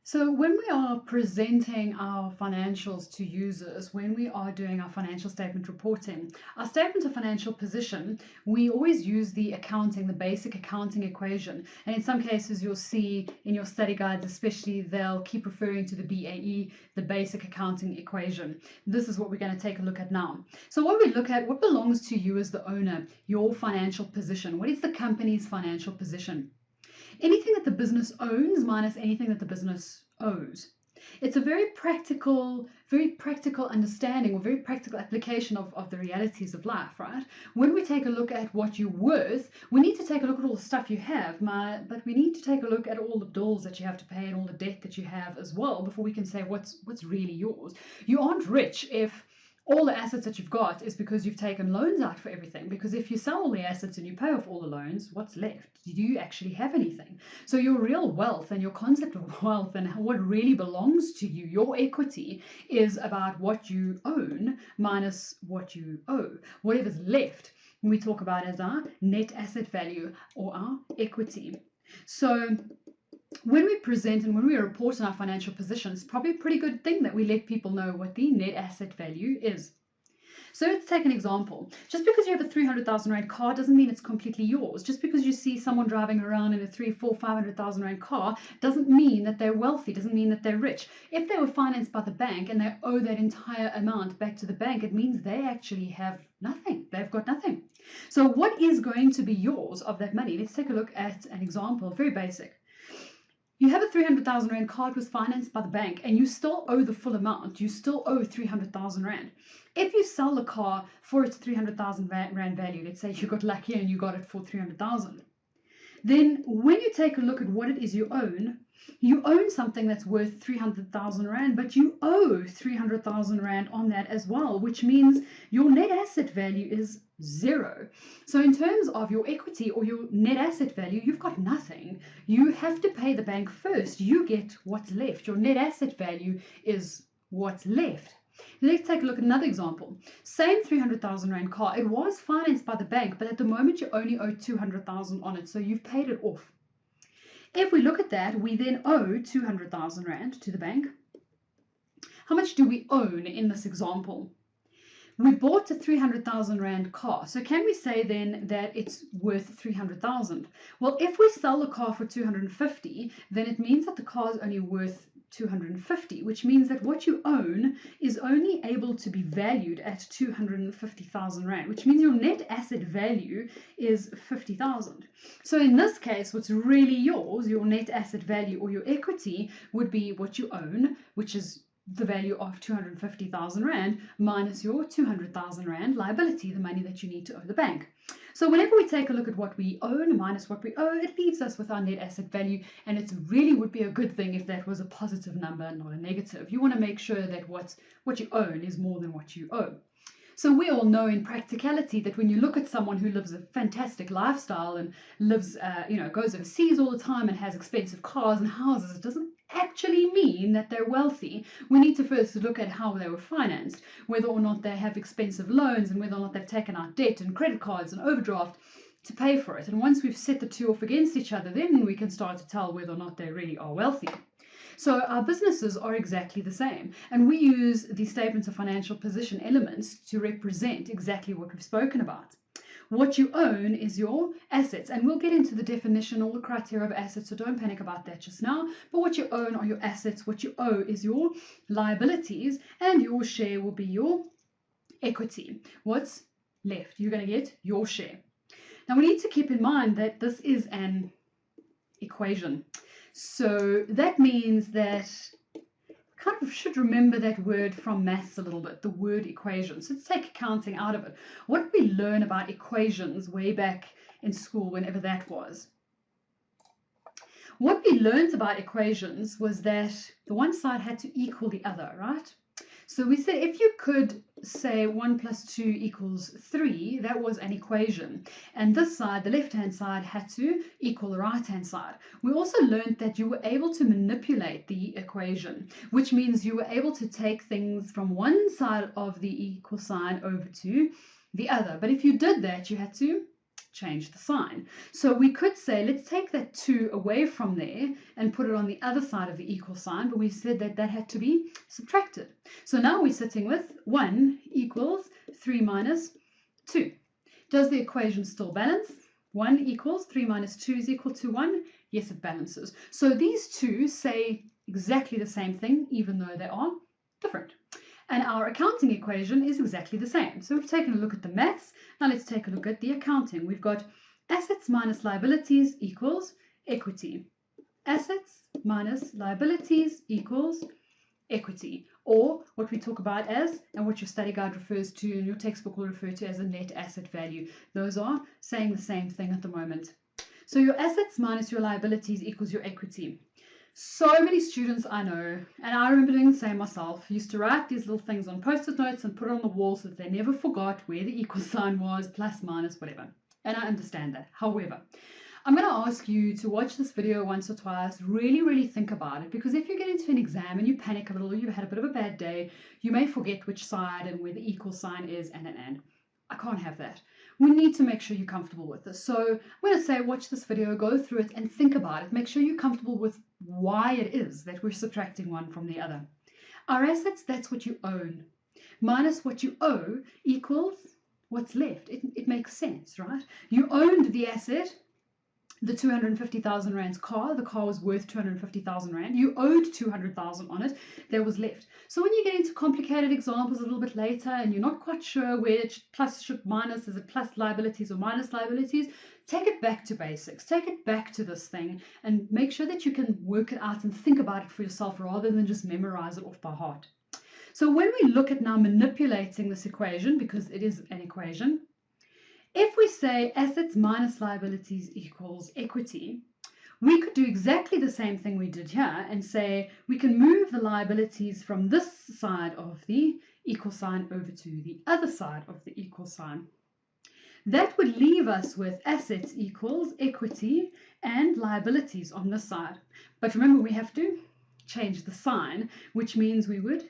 So when we are presenting our financials to users, when we are doing our financial statement reporting, our statement of financial position, we always use the basic accounting equation. And in some cases, you'll see in your study guides, especially, they'll keep referring to the BAE, the basic accounting equation. This is what we're going to take a look at now. So what we look at, what belongs to you as the owner, your financial position. What is the company's financial position? Anything that the business owns minus anything that the business owes. It's a very practical understanding or very practical application of the realities of life, right? When we take a look at what you're worth, we need to take a look at all the stuff you have, but we need to take a look at all the bills that you have to pay and all the debt that you have as well before we can say what's really yours. You aren't rich if all the assets that you've got is because you've taken loans out for everything. Because if you sell all the assets and you pay off all the loans, what's left? Do you actually have anything? So your real wealth and your concept of wealth and what really belongs to you, your equity, is about what you own minus what you owe. Whatever's left, we talk about as our net asset value or our equity. So when we present and when we report on our financial position, it's probably a pretty good thing that we let people know what the net asset value is. So let's take an example. Just because you have a 300,000 Rand car doesn't mean it's completely yours. Just because you see someone driving around in a 300,000, 400,000, 500,000 Rand car doesn't mean that they're wealthy, doesn't mean that they're rich. If they were financed by the bank and they owe that entire amount back to the bank, it means they actually have nothing. They've got nothing. So what is going to be yours of that money? Let's take a look at an example, very basic. You have a 300,000 Rand car, it was financed by the bank, and you still owe the full amount. You still owe 300,000 Rand. If you sell the car for its 300,000 Rand value, let's say you got lucky and you got it for 300,000, then when you take a look at what it is you own something that's worth 300,000 Rand, but you owe 300,000 Rand on that as well, which means your net asset value is zero. So in terms of your equity or your net asset value, you've got nothing. You have to pay the bank first. You get what's left. Your net asset value is what's left. Let's take a look at another example. Same 300,000 Rand car. It was financed by the bank, but at the moment you only owe 200,000 on it, so you've paid it off. If we look at that, we then owe 200,000 Rand to the bank. How much do we own in this example? We bought a 300,000 Rand car. So can we say then that it's worth 300,000? Well, if we sell the car for 250, then it means that the car is only worth 250, which means that what you own is only able to be valued at 250,000 Rand, which means your net asset value is 50,000. So in this case, what's really yours, your net asset value or your equity, would be what you own, which is the value of 250,000 Rand minus your 200,000 Rand liability, the money that you need to owe the bank. So whenever we take a look at what we own minus what we owe, it leaves us with our net asset value, and it really would be a good thing if that was a positive number, not a negative. You want to make sure that what you own is more than what you owe. So we all know in practicality that when you look at someone who lives a fantastic lifestyle and lives, goes overseas all the time and has expensive cars and houses, it doesn't actually mean that they're wealthy. We need to first look at how they were financed, whether or not they have expensive loans and whether or not they've taken out debt and credit cards and overdraft to pay for it. And once we've set the two off against each other, then we can start to tell whether or not they really are wealthy. So our businesses are exactly the same, and we use the statements of financial position elements to represent exactly what we've spoken about. What you own is your assets, and we'll get into the definition, all the criteria of assets, so don't panic about that just now. But what you own are your assets, what you owe is your liabilities, and your share will be your equity. What's left? You're going to get your share. Now we need to keep in mind that this is an equation. So that means that kind of should remember that word from maths a little bit, the word equation. So let's take accounting out of it. What did we learn about equations way back in school, whenever that was? What we learned about equations was that the one side had to equal the other, right? So we said if you could say 1 plus 2 equals 3, that was an equation. And this side, the left-hand side, had to equal the right-hand side. We also learned that you were able to manipulate the equation, which means you were able to take things from one side of the equal sign over to the other. But if you did that, you had to change the sign. So we could say, let's take that 2 away from there and put it on the other side of the equal sign, but we said that that had to be subtracted. So now we're sitting with 1 equals 3 minus 2. Does the equation still balance? 1 equals 3 minus 2 is equal to 1. Yes, it balances. So these two say exactly the same thing, even though they are different. And our accounting equation is exactly the same. So we've taken a look at the maths. Now let's take a look at the accounting. We've got assets minus liabilities equals equity. Assets minus liabilities equals equity, or what we talk about as, and what your study guide refers to and your textbook will refer to as a net asset value. Those are saying the same thing at the moment. So your assets minus your liabilities equals your equity. So many students I know, and I remember doing the same myself, used to write these little things on post-it notes and put it on the wall so that they never forgot where the equal sign was, plus, minus, whatever. And I understand that. However, I'm going to ask you to watch this video once or twice, really think about it, because if you get into an exam and you panic a little, or you've had a bit of a bad day, you may forget which side and where the equal sign is, and. I can't have that. We need to make sure you're comfortable with this. So I'm going to say watch this video, go through it and think about it. Make sure you're comfortable with why it is that we're subtracting one from the other. Our assets, that's what you own. Minus what you owe equals what's left. It makes sense, right? You owned the asset, the 250,000 rands car. The car was worth 250,000 rand. You owed 200,000 on it. There was left. So when you get into complicated examples a little bit later and you're not quite sure where it's plus should minus, is it plus liabilities or minus liabilities, take it back to basics. Take it back to this thing and make sure that you can work it out and think about it for yourself rather than just memorize it off by heart. So when we look at now manipulating this equation, because it is an equation, if we say assets minus liabilities equals equity, we could do exactly the same thing we did here and say we can move the liabilities from this side of the equal sign over to the other side of the equal sign. That would leave us with assets equals equity and liabilities on this side. But remember, we have to change the sign, which means we would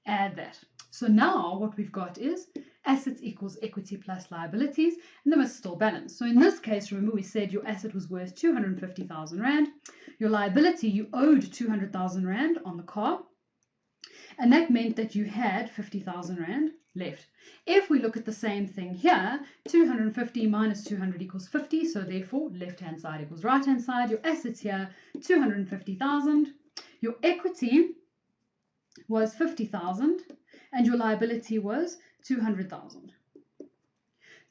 add that. So now what we've got is assets equals equity plus liabilities, and they must still balance. So in this case, remember we said your asset was worth 250,000 rand. Your liability, you owed 200,000 rand on the car, and that meant that you had 50,000 rand left. If we look at the same thing here, 250 minus 200 equals 50, so therefore left-hand side equals right-hand side. Your assets here, 250,000. Your equity was 50,000. And your liability was 200,000.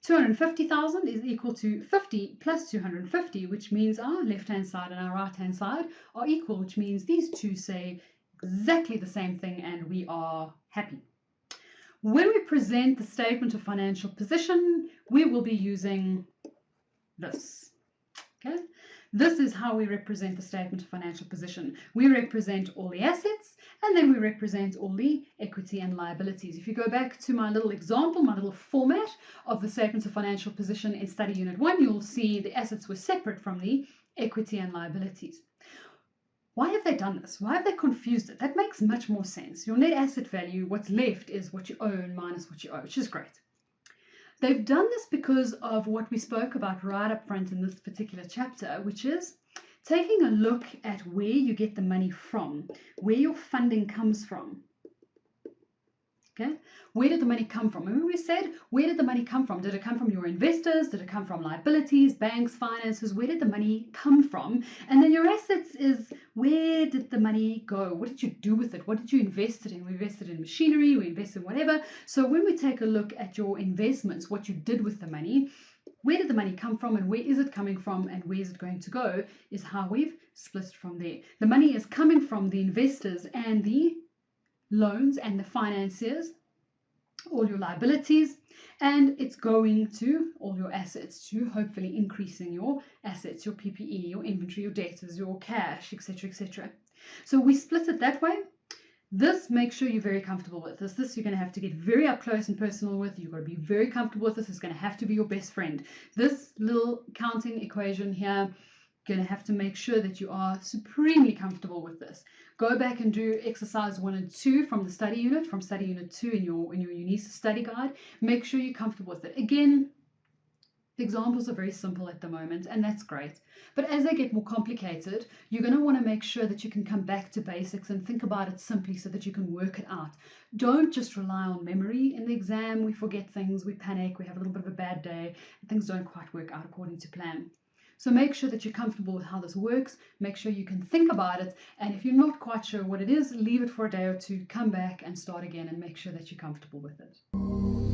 250,000 is equal to 50 plus 250, which means our left-hand side and our right-hand side are equal, which means these two say exactly the same thing and we are happy. When we present the statement of financial position, we will be using this. Okay? This is how we represent the statement of financial position. We represent all the assets and then we represent all the equity and liabilities. If you go back to my little example, my little format of the statement of financial position in study unit 1, you'll see the assets were separate from the equity and liabilities. Why have they done this? Why have they confused it? That makes much more sense. Your net asset value, what's left is what you own minus what you owe, which is great. They've done this because of what we spoke about right up front in this particular chapter, which is taking a look at where you get the money from, where your funding comes from. Okay? Where did the money come from? Remember we said, where did the money come from? Did it come from your investors? Did it come from liabilities, banks, finances? Where did the money come from? And then your assets is, where did the money go? What did you do with it? What did you invest it in? We invested in machinery, we invested in whatever. So when we take a look at your investments, what you did with the money, where did the money come from and where is it coming from and where is it going to go is how we've split from there. The money is coming from the investors and the loans and the financiers, all your liabilities, and it's going to all your assets, to hopefully increasing your assets, your PPE, your inventory, your debtors, your cash, etc., etc. So we split it that way. This, make sure you're very comfortable with this. This you're going to have to get very up close and personal with. You've got to be very comfortable with this. It's going to have to be your best friend. This little counting equation here, you're going to have to make sure that you are supremely comfortable with this. Go back and do exercise 1 and 2 from the study unit, from study unit 2 in your UNISA study guide. Make sure you're comfortable with it. Again, the examples are very simple at the moment, and that's great. But as they get more complicated, you're going to want to make sure that you can come back to basics and think about it simply so that you can work it out. Don't just rely on memory in the exam. We forget things, we panic, we have a little bit of a bad day, and things don't quite work out according to plan. So make sure that you're comfortable with how this works. Make sure you can think about it. And if you're not quite sure what it is, leave it for a day or two, come back and start again and make sure that you're comfortable with it.